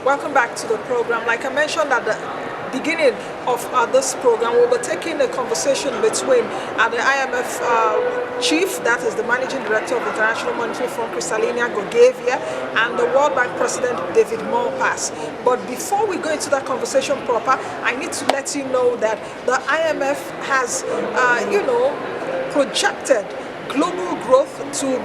Welcome back to the program. Like I mentioned at the beginning of this program, we'll be taking a conversation between the IMF chief, that is the managing director of the International Monetary Fund, Kristalina Georgieva, and the World Bank president, David Malpass. But before we go into that conversation proper, I need to let you know that the IMF has, projected global growth to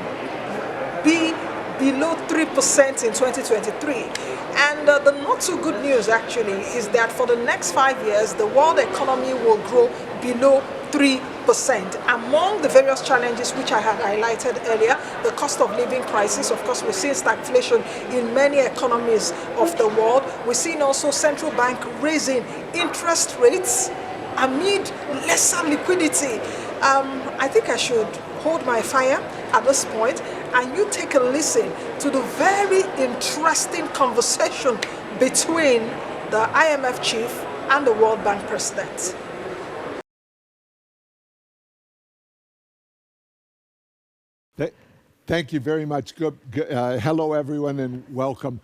be below 3% in 2023. And the not so good news actually is that for the next 5 years, the world economy will grow below 3%. Among the various challenges which I had highlighted earlier, the cost of living crisis. Of course, we're seeing stagflation in many economies of the world. We're seeing also central bank raising interest rates amid lesser liquidity. I think I should hold my fire at this point and you take a listen to the very interesting conversation between the IMF chief and the World Bank president. Thank you very much. Hello, everyone, and welcome.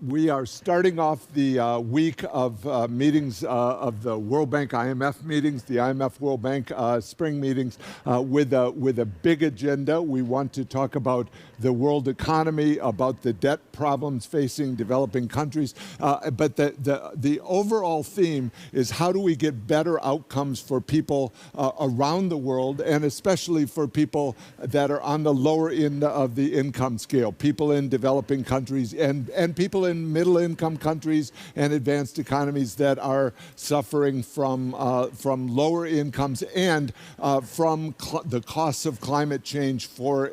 We are starting off the week of meetings of the World Bank IMF meetings, the IMF World Bank spring meetings, with a big agenda. We want to talk about the world economy, about the debt problems facing developing countries. But the overall theme is how do we get better outcomes for people around the world, and especially for people that are on the lower end of the income scale, people in developing countries and people in middle income countries and advanced economies that are suffering from lower incomes and from the costs of climate change for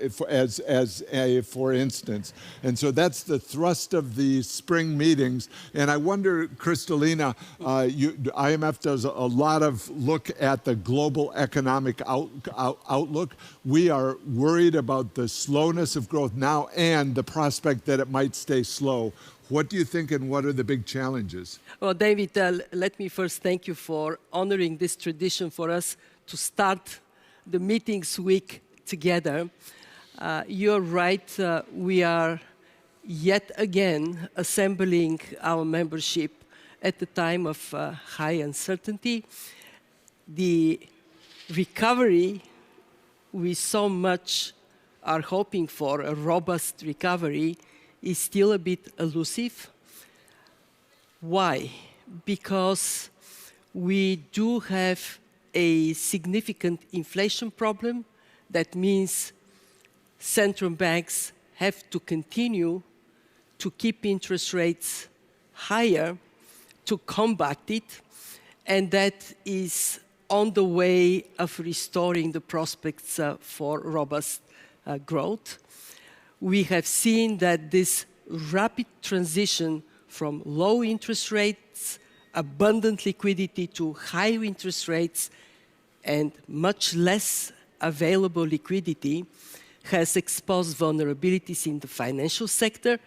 instance. And so that's the thrust of the spring meetings. And I wonder, Kristalina, IMF does a lot of look at the global economic outlook. We are worried about the slowness of growth now and the prospect that it might stay slow. What do you think, and what are the big challenges? Well, David, let me first thank you for honoring this tradition for us to start the meetings week together. You're right, we are yet again assembling our membership at the time of high uncertainty. The recovery we so much are hoping for, a robust recovery, is still a bit elusive. Why? Because we do have a significant inflation problem. That means central banks have to continue to keep interest rates higher to combat it, and that is on the way of restoring the prospects for robust growth. We have seen that this rapid transition from low interest rates, abundant liquidity, to high interest rates and much less available liquidity has exposed vulnerabilities in the financial sector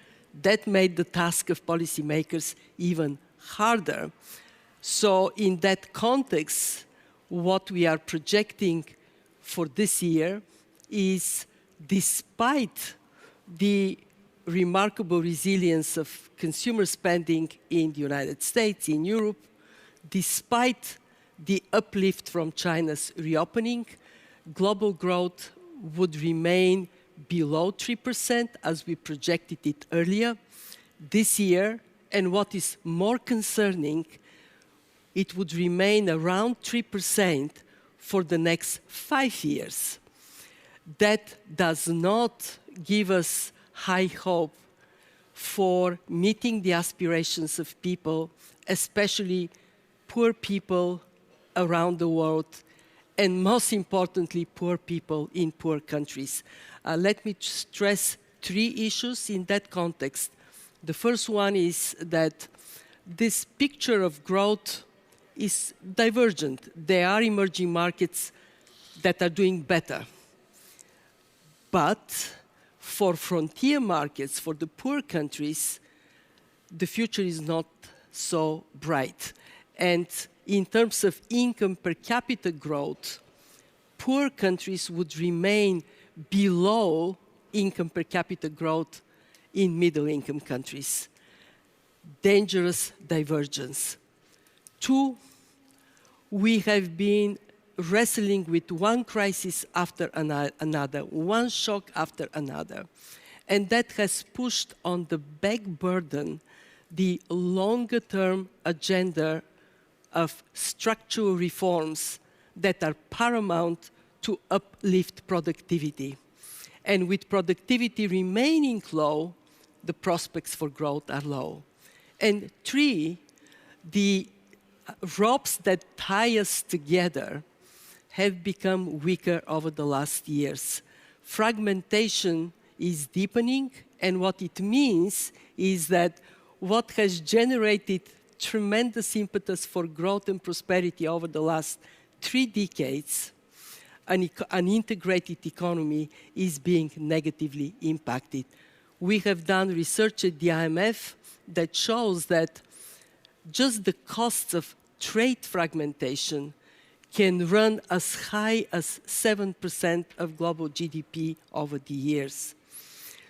that made the task of policymakers even harder. So in that context, what we are projecting for this year is, despite the remarkable resilience of consumer spending in the United States, in Europe, despite the uplift from China's reopening, global growth would remain below 3% as we projected it earlier this year. And what is more concerning, it would remain around 3% for the next 5 years. That does not give us high hope for meeting the aspirations of people, especially poor people around the world, and most importantly, poor people in poor countries. Let me stress 3 issues in that context. The first one is that this picture of growth is divergent. There are emerging markets that are doing better. But for frontier markets, for the poor countries, the future is not so bright. And in terms of income per capita growth, poor countries would remain below income per capita growth in middle-income countries. dangerous divergence. Two, we have been wrestling with one crisis after another, one shock after another. And that has pushed on the back burden the longer-term agenda of structural reforms that are paramount to uplift productivity. And with productivity remaining low, the prospects for growth are low. And three, the ropes that tie us together have become weaker over the last years. Fragmentation is deepening, and what it means is that what has generated tremendous impetus for growth and prosperity over the last 3 decades, an integrated economy, is being negatively impacted. We have done research at the IMF that shows that just the costs of trade fragmentation can run as high as 7% of global GDP over the years.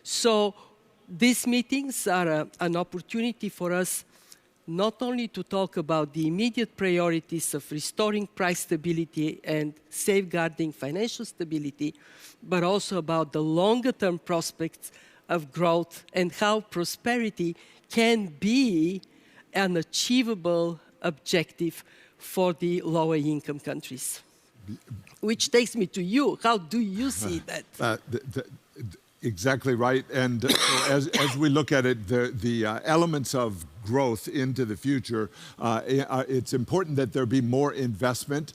So these meetings are an opportunity for us not only to talk about the immediate priorities of restoring price stability and safeguarding financial stability, but also about the longer-term prospects of growth and how prosperity can be an achievable objective for the lower-income countries. Which takes me to you. How do you see that? Exactly right. And so as we look at it, the elements of growth into the future, it's important that there be more investment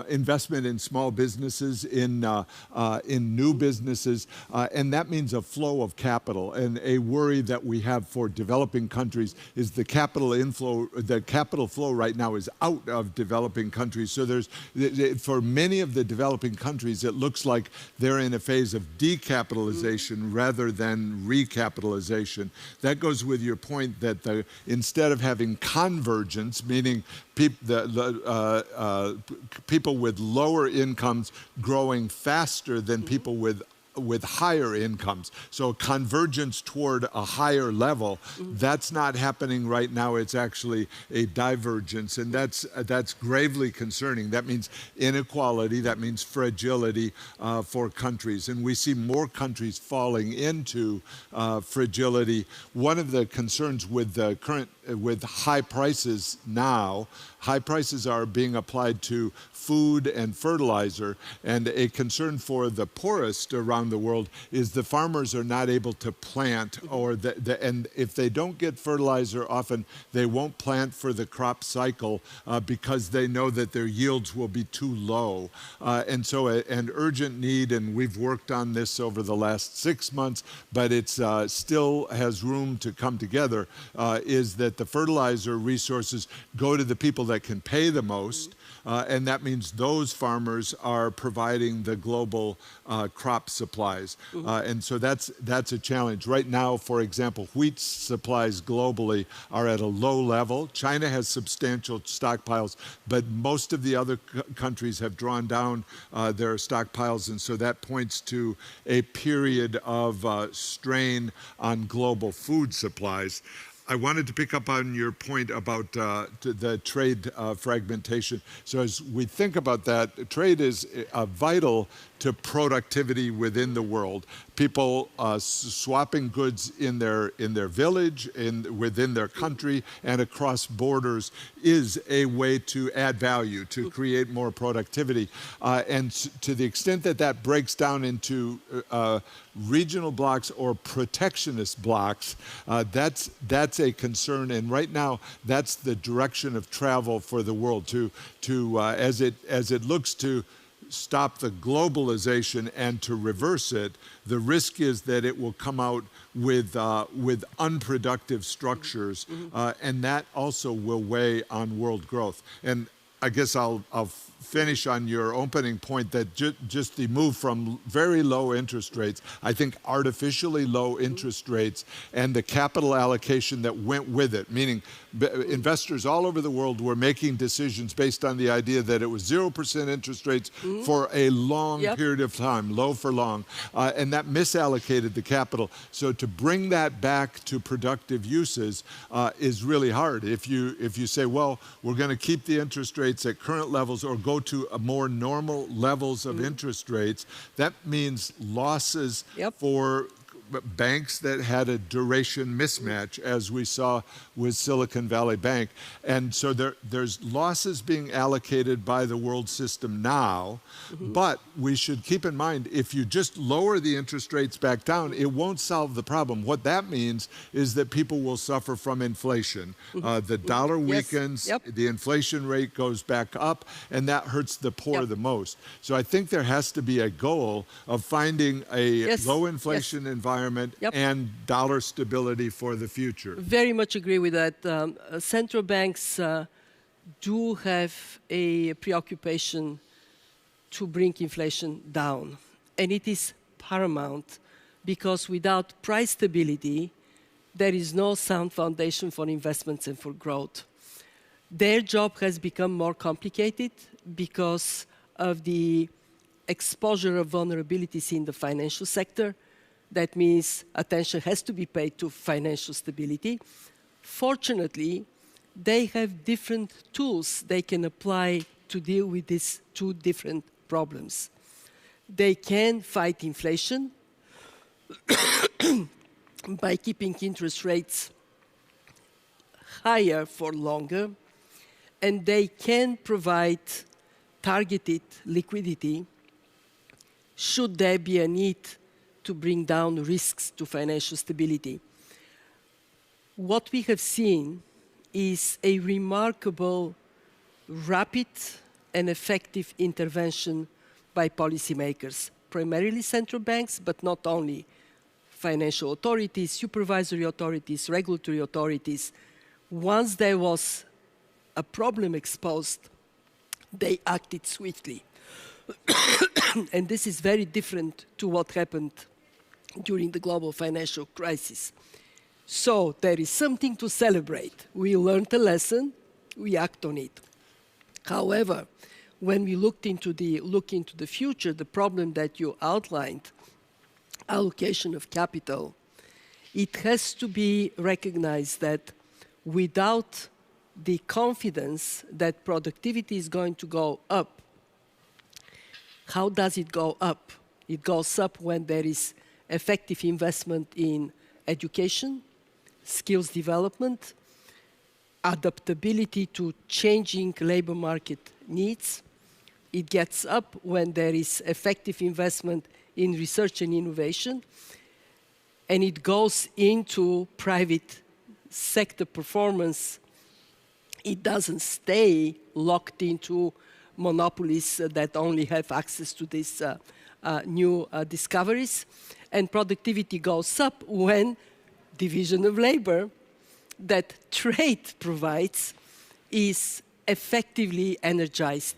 in small businesses, in new businesses, and that means a flow of capital. And a worry that we have for developing countries is the capital inflow. The capital flow right now is out of developing countries. So for many of the developing countries, it looks like they're in a phase of decapitalization rather than recapitalization. That goes with your point that instead of having convergence, meaning people with lower incomes growing faster than people with higher incomes. So convergence toward a higher level, that's not happening right now. It's actually a divergence, and that's gravely concerning. That means inequality, that means fragility for countries, and we see more countries falling into fragility. One of the concerns with the with high prices now, high prices are being applied to food and fertilizer, and a concern for the poorest around the world is the farmers are not able to plant, or and if they don't get fertilizer, often they won't plant for the crop cycle because they know that their yields will be too low. And so an urgent need, and we've worked on this over the last 6 months, but it's still has room to come together, is that the fertilizer resources go to the people that can pay the most, and that means those farmers are providing the global crop supplies. And so that's a challenge. Right now, for example, wheat supplies globally are at a low level. China has substantial stockpiles, but most of the other countries have drawn down their stockpiles, and so that points to a period of strain on global food supplies. I wanted to pick up on your point about the trade fragmentation. So as we think about that, trade is vital to productivity within the world. People swapping goods in their village, within their country, and across borders is a way to add value, to create more productivity. And to the extent that that breaks down into regional blocks or protectionist blocks, that's a concern. And right now, that's the direction of travel for the world. As it looks to stop the globalization and to reverse it, the risk is that it will come out with unproductive structures, and that also will weigh on world growth. And I guess I'll finish on your opening point that just the move from very low interest rates, I think artificially low interest rates, and the capital allocation that went with it, meaning investors all over the world were making decisions based on the idea that it was 0% interest rates for a long period of time, low for long, and that misallocated the capital. So to bring that back to productive uses is really hard. If you say, well, we're going to keep the interest rates at current levels or go to a more normal levels of interest rates, that means losses for banks that had a duration mismatch, as we saw with Silicon Valley Bank. And so there's losses being allocated by the world system now, but we should keep in mind, if you just lower the interest rates back down, it won't solve the problem. What that means is that people will suffer from inflation. The dollar weakens, the inflation rate goes back up, and that hurts the poor the most. So I think there has to be a goal of finding a low inflation environment and dollar stability for the future. Very much agree with that. Central banks do have a preoccupation to bring inflation down. And it is paramount because without price stability, there is no sound foundation for investments and for growth. Their job has become more complicated because of the exposure of vulnerabilities in the financial sector. That means attention has to be paid to financial stability. Fortunately, they have different tools they can apply to deal with these two different problems. They can fight inflation by keeping interest rates higher for longer, and they can provide targeted liquidity should there be a need to bring down risks to financial stability. What we have seen is a remarkable, rapid and effective intervention by policymakers, primarily central banks, but not only. Financial authorities, supervisory authorities, regulatory authorities. Once there was a problem exposed, they acted swiftly. And this is very different to what happened during the global financial crisis. So there is something to celebrate. We learned a lesson, we act on it. However, when we look into the future, the problem that you outlined, allocation of capital, it has to be recognized that without the confidence that productivity is going to go up, how does it go up? It goes up when there is effective investment in education, skills development, adaptability to changing labor market needs. It gets up when there is effective investment in research and innovation, and it goes into private sector performance. It doesn't stay locked into monopolies that only have access to these new discoveries. And productivity goes up when division of labor that trade provides is effectively energized.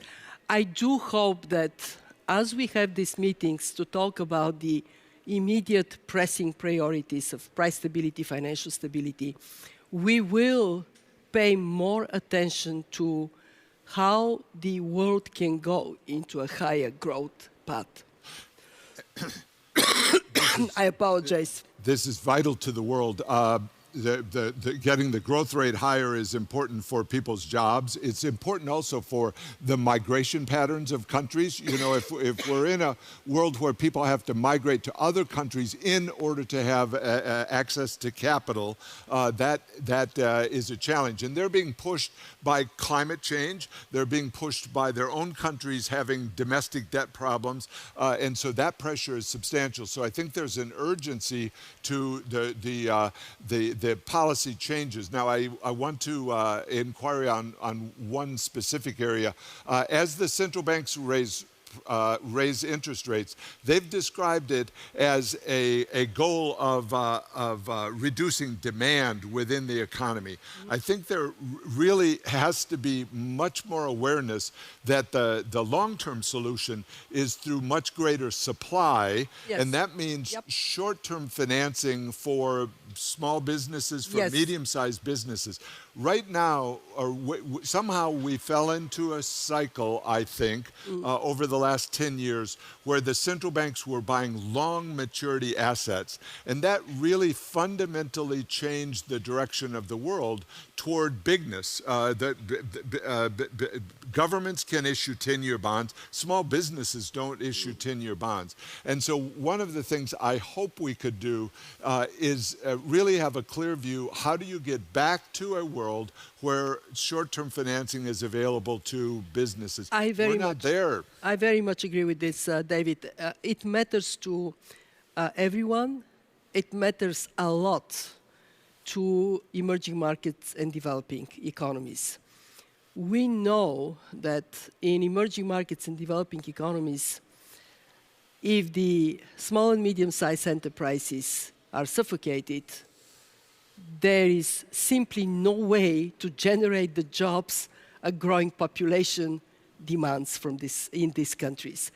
I do hope that as we have these meetings to talk about the immediate pressing priorities of price stability, financial stability, we will pay more attention to how the world can go into a higher growth path. I apologize. This is vital to the world. Getting the growth rate higher is important for people's jobs. It's important also for the migration patterns of countries. You know, if we're in a world where people have to migrate to other countries in order to have access to capital, that is a challenge. And they're being pushed by climate change. They're being pushed by their own countries having domestic debt problems. And so that pressure is substantial. So I think there's an urgency to the policy changes. Now, I want to inquire on one specific area. As the central banks raise raise interest rates. They've described it as a goal of reducing demand within the economy. I think there really has to be much more awareness that the long-term solution is through much greater supply, Yes. and that means short-term financing for small businesses, for medium-sized businesses. Right now, somehow we fell into a cycle, I think, over the last 10 years, where the central banks were buying long maturity assets. And that really fundamentally changed the direction of the world toward bigness. Governments can issue 10-year bonds. Small businesses don't issue 10-year bonds. And so one of the things I hope we could do is really have a clear view. How do you get back to a world where short-term financing is available to businesses? We're not there. I very much agree with this, David. It matters to everyone. It matters a lot to emerging markets and developing economies. We know that in emerging markets and developing economies, if the small and medium-sized enterprises are suffocated, there is simply no way to generate the jobs a growing population demands from in these countries.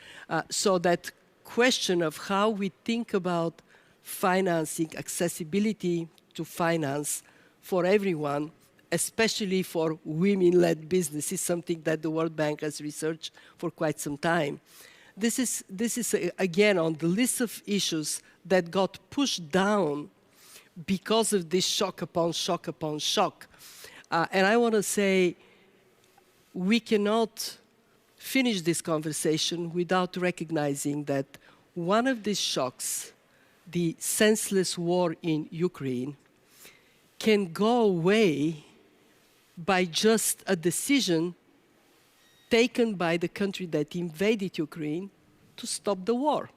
So that question of how we think about financing, accessibility to finance for everyone, especially for women-led business, is something that the World Bank has researched for quite some time. This is again on the list of issues that got pushed down because of this shock upon shock upon shock. And I want to say we cannot finish this conversation without recognizing that one of these shocks, the senseless war in Ukraine, can go away by just a decision taken by the country that invaded Ukraine to stop the war.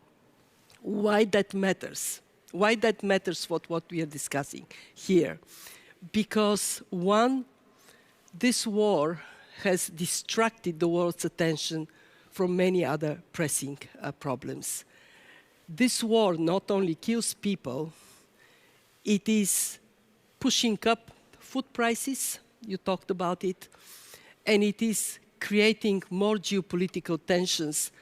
Why that matters? Why that matters for what we are discussing here? Because one, this war has distracted the world's attention from many other pressing problems. This war not only kills people, it is pushing up food prices, you talked about it, and it is creating more geopolitical tensions,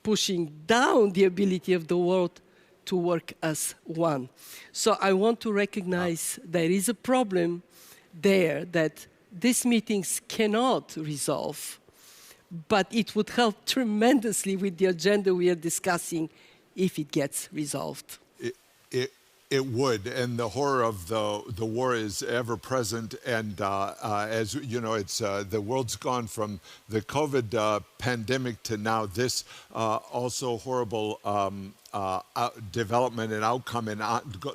pushing down the ability of the world to work as one. So I want to recognize there is a problem there that these meetings cannot resolve, but it would help tremendously with the agenda we are discussing if it gets resolved. It would, and the horror of the war is ever present. And as you know, it's the world's gone from the COVID pandemic to now this also horrible development and outcome, and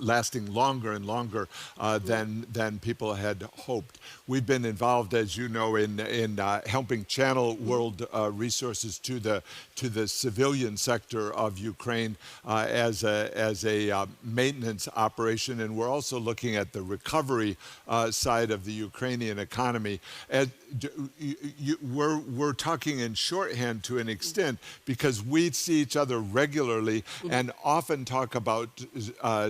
lasting longer and longer than people had hoped. We've been involved, as you know, in helping channel world resources to the civilian sector of Ukraine as a maintenance operation, and we're also looking at the recovery side of the Ukrainian economy. We're talking in shorthand to an extent because we see each other regularly and often talk about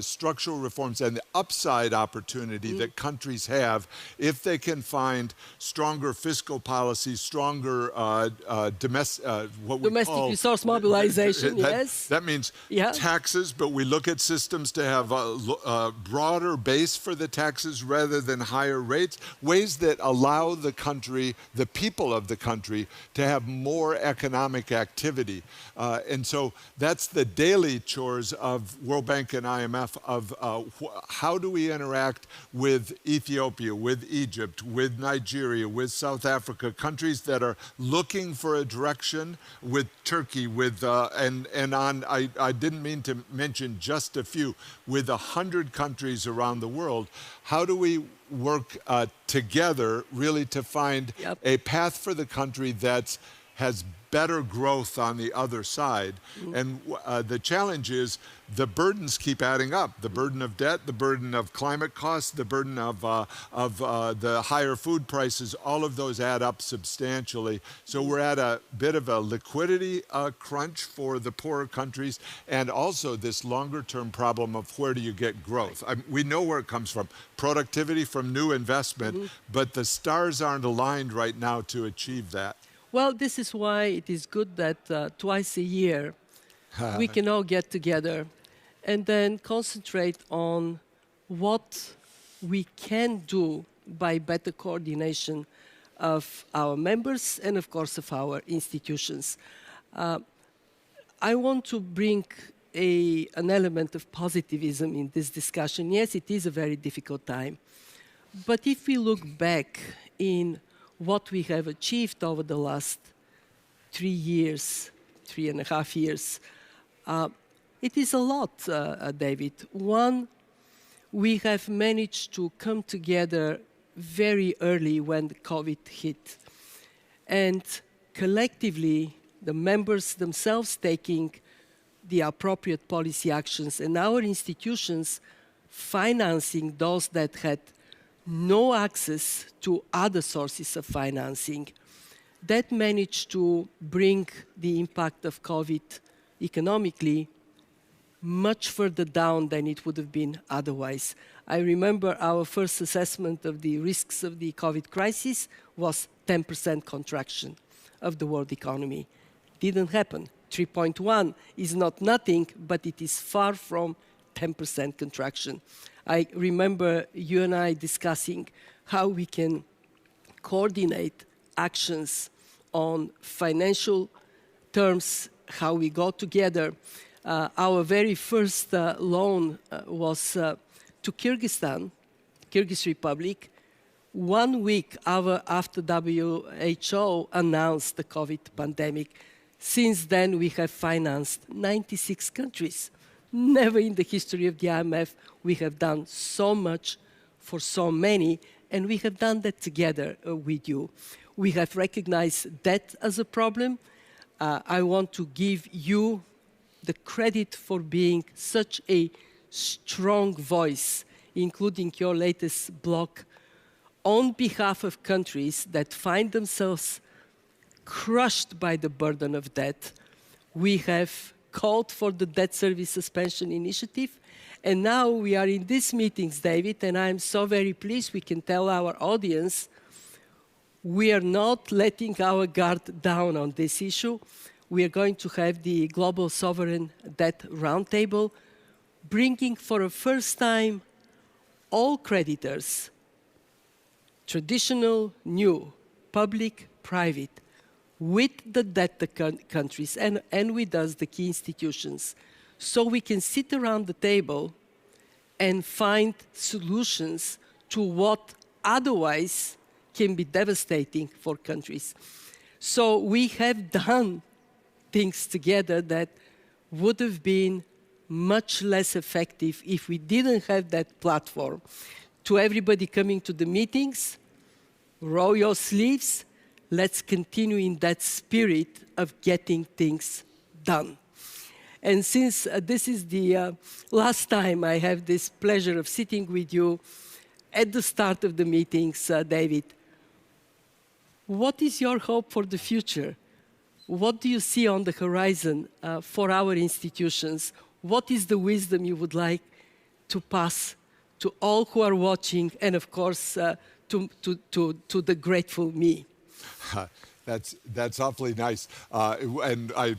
structural reforms and the upside opportunity that countries have if they can find stronger fiscal policies, stronger domestic resource mobilization. Yes, that means taxes, but we look at systems to have a broader base for the taxes rather than higher rates, ways that allow the country, the people of the country, to have more economic activity. And so that's the daily chores of World Bank and IMF of how do we interact with Ethiopia, with Egypt, with Nigeria, with South Africa, countries that are looking for a direction, with Turkey, with I didn't mean to mention just a few, with 100 countries around the world. How do we work together really to find a path for the country that has better growth on the other side. And the challenge is the burdens keep adding up. The burden of debt, the burden of climate costs, the burden of the higher food prices, all of those add up substantially. So we're at a bit of a liquidity crunch for the poorer countries, and also this longer-term problem of where do you get growth. We know where it comes from, productivity from new investment, but the stars aren't aligned right now to achieve that. Well, this is why it is good that twice a year we can all get together and then concentrate on what we can do by better coordination of our members and, of course, of our institutions. I want to bring an element of positivism in this discussion. Yes, it is a very difficult time. But if we look back in what we have achieved over the last 3 years, 3.5 years, it is a lot, David. One, we have managed to come together very early when the COVID hit. And collectively, the members themselves taking the appropriate policy actions and our institutions financing those that had no access to other sources of financing. That managed to bring the impact of COVID economically much further down than it would have been otherwise. I remember our first assessment of the risks of the COVID crisis was 10% contraction of the world economy. Didn't happen. 3.1 is not nothing, but it is far from 10% contraction. I remember you and I discussing how we can coordinate actions on financial terms, how we go together. Our very first loan was to Kyrgyzstan, Kyrgyz Republic, 1 week after WHO announced the COVID pandemic. Since then, we have financed 96 countries. Never in the history of the IMF we have done so much for so many, and we have done that together with you. We have recognized debt as a problem. I want to give you the credit for being such a strong voice, including your latest blog, on behalf of countries that find themselves crushed by the burden of debt. We have called for the debt service suspension initiative, and now we are in these meetings, David, and I'm so very pleased we can tell our audience we are not letting our guard down on this issue. We are going to have the Global Sovereign Debt Roundtable, bringing for the first time all creditors, traditional, new, public, private, with the debtor countries and with us, the key institutions, so we can sit around the table and find solutions to what otherwise can be devastating for countries. So we have done things together that would have been much less effective if we didn't have that platform. To everybody coming to the meetings, roll your sleeves. Let's continue in that spirit of getting things done. And since this is the last time I have this pleasure of sitting with you at the start of the meetings, David, what is your hope for the future? What do you see on the horizon for our institutions? What is the wisdom you would like to pass to all who are watching and, of course, to the grateful me? That's awfully nice, and I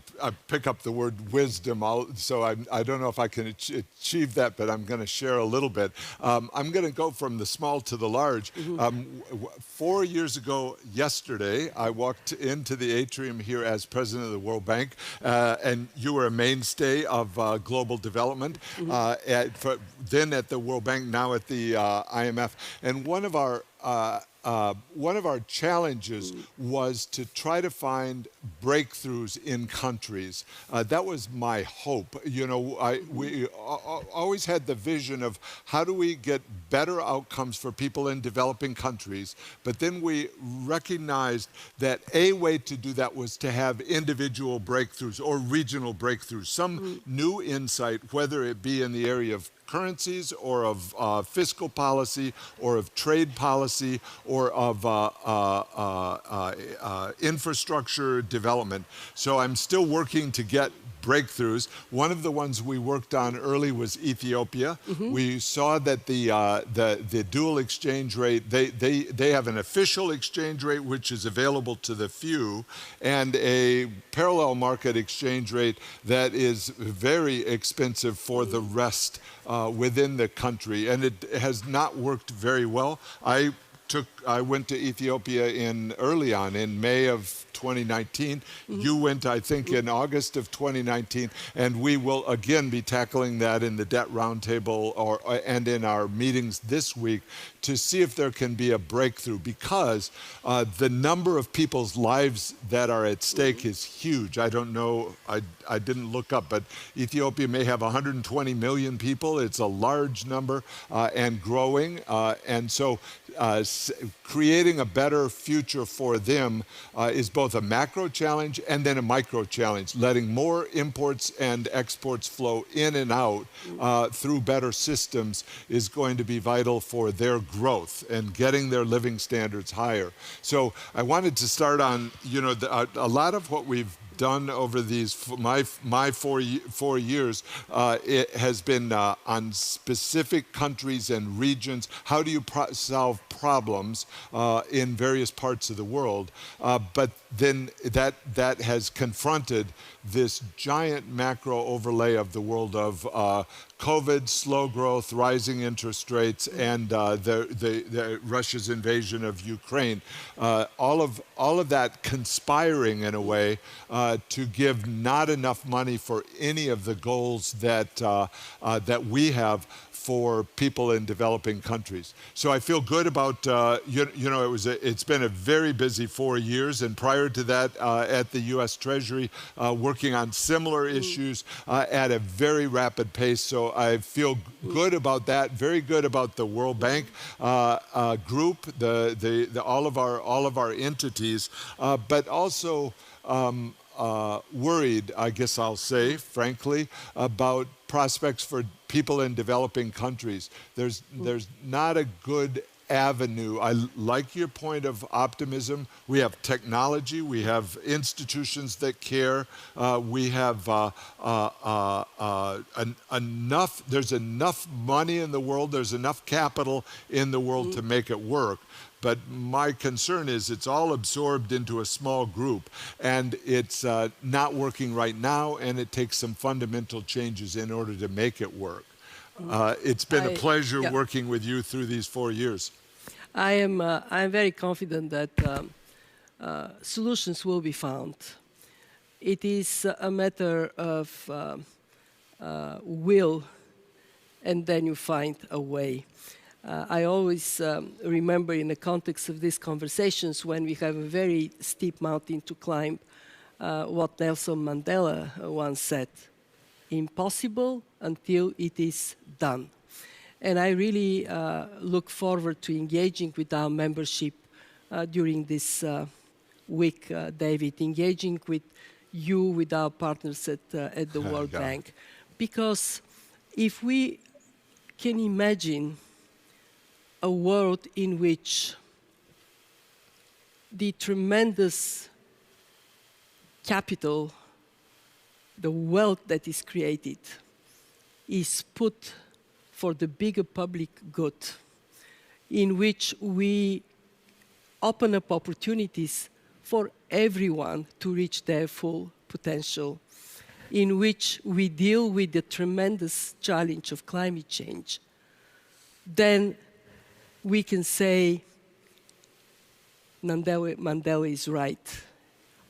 pick up the word wisdom, so I don't know if I can achieve that, but I'm going to share a little bit. I'm going to go from the small to the large. 4 years ago yesterday, I walked into the atrium here as president of the World Bank, and you were a mainstay of global development, then at the World Bank, now at the IMF. And one of our one of our challenges was to try to find breakthroughs in countries. That was my hope. You know, we always had the vision of how do we get better outcomes for people in developing countries, but then we recognized that a way to do that was to have individual breakthroughs or regional breakthroughs, some new insight, whether it be in the area of currencies or of fiscal policy or of trade policy or of infrastructure development. So I'm still working to get breakthroughs. One of the ones we worked on early was Ethiopia. We saw that the dual exchange rate, they have an official exchange rate which is available to the few and a parallel market exchange rate that is very expensive for the rest within the country, and it has not worked very well. I went to Ethiopia early on in May of 2019. You went, I think, in August of 2019, and we will again be tackling that in the Debt Roundtable and in our meetings this week to see if there can be a breakthrough, because the number of people's lives that are at stake is huge. I don't know, I didn't look up, but Ethiopia may have 120 million people. It's a large number and growing, and so creating a better future for them is both a macro challenge and then a micro challenge. Letting more imports and exports flow in and out through better systems is going to be vital for their growth and getting their living standards higher. So I wanted to start on, you know, a lot of what we've done over these my 4 years it has been on specific countries and regions. How do you solve problems in various parts of the world? But then that has confronted this giant macro overlay of the world of COVID, slow growth, rising interest rates, and the Russia's invasion of Ukraine. All of that conspiring in a way to give not enough money for any of the goals that we have for people in developing countries. So I feel good about, you know, it's been a very busy 4 years, and prior to that at the U.S. Treasury, working on similar issues at a very rapid pace. So I feel good about that, very good about the World Bank group, all of our entities, but also worried, I guess I'll say, frankly, about prospects for people in developing countries. There's not a good avenue. I like your point of optimism. We have technology, we have institutions that care, we have there's enough money in the world, there's enough capital in the world to make it work. But my concern is it's all absorbed into a small group, and it's not working right now, and it takes some fundamental changes in order to make it work. It's been a pleasure working with you through these 4 years. I'm very confident that solutions will be found. It is a matter of will, and then you find a way. I always remember in the context of these conversations when we have a very steep mountain to climb, what Nelson Mandela once said: impossible until it is done. And I really look forward to engaging with our membership during this week, David, engaging with you, with our partners at the World Bank. Because if we can imagine a world in which the tremendous capital, the wealth that is created, is put for the bigger public good, in which we open up opportunities for everyone to reach their full potential, in which we deal with the tremendous challenge of climate change, then we can say Mandela is right.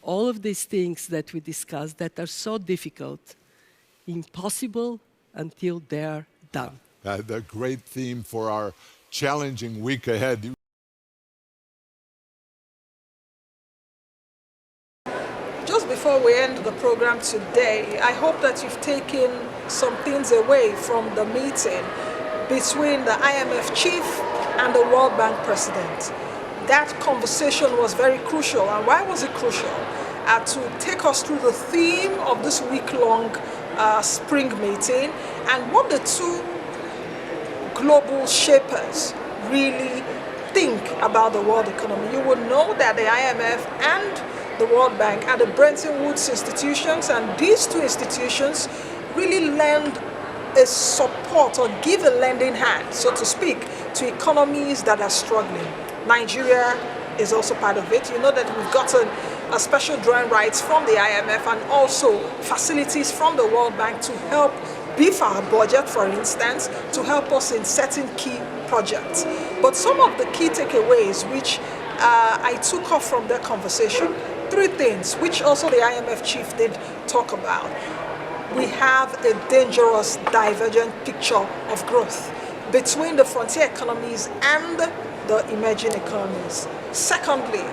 All of these things that we discussed that are so difficult, impossible until they're done. The great theme for our challenging week ahead. before we end the program today, I hope that you've taken some things away from the meeting between the IMF chief and the World Bank president. That conversation was very crucial. And why was it crucial? To take us through the theme of this week-long spring meeting and what the two global shapers really think about the world economy. You will know that the IMF and the World Bank are the Bretton Woods institutions, and these two institutions really lend a support or give a lending hand, so to speak, to economies that are struggling. Nigeria is also part of it. You know that we've gotten a special drawing rights from the IMF and also facilities from the World Bank to help beef our budget, for instance, to help us in certain key projects. But some of the key takeaways which I took off from that conversation, three things which also the IMF chief did talk about. We have a dangerous divergent picture of growth between the frontier economies and the emerging economies. Secondly,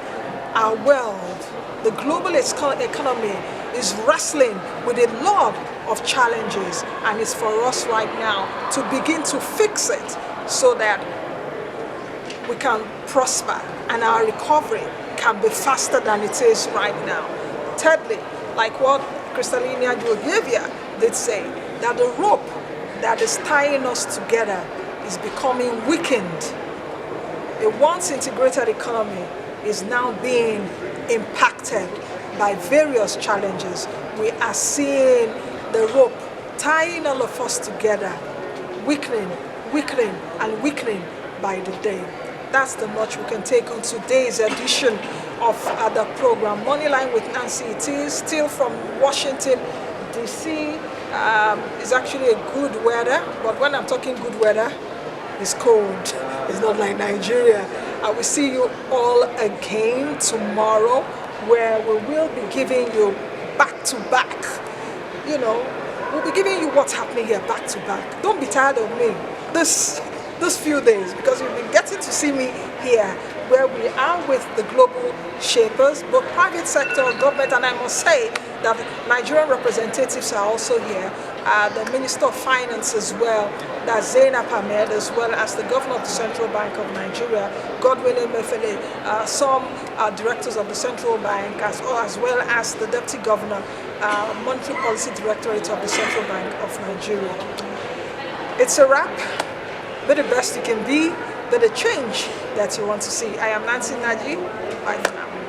our world, the global economy, is wrestling with a lot of challenges, and it's for us right now to begin to fix it so that we can prosper and our recovery can be faster than it is right now. Thirdly, like what Kristalina Georgieva did say, that the rope that is tying us together is becoming weakened. A once integrated economy is now being impacted by various challenges. We are seeing the rope tying all of us together, weakening, and weakening by the day. That's the much we can take on today's edition of the program. Moneyline with Nancy. It is still from Washington, D.C. It's actually a good weather, but when I'm talking good weather, it's cold. It's not like Nigeria. I will see you all again tomorrow, where we will be giving you back-to-back. You know, we'll be giving you what's happening here back-to-back. Don't be tired of me this few days, because you've been getting to see me here, where we are with the global shapers, both private sector, government, and I must say that Nigerian representatives are also here. The Minister of Finance as well, that's Zainab Ahmed, as well as the Governor of the Central Bank of Nigeria, Godwin Emefiele, some directors of the Central Bank, as well as the Deputy Governor, Monetary Policy Directorate of the Central Bank of Nigeria. It's a wrap. Be the best you can be, be the change that you want to see. I am Nancy Naji. Bye for now.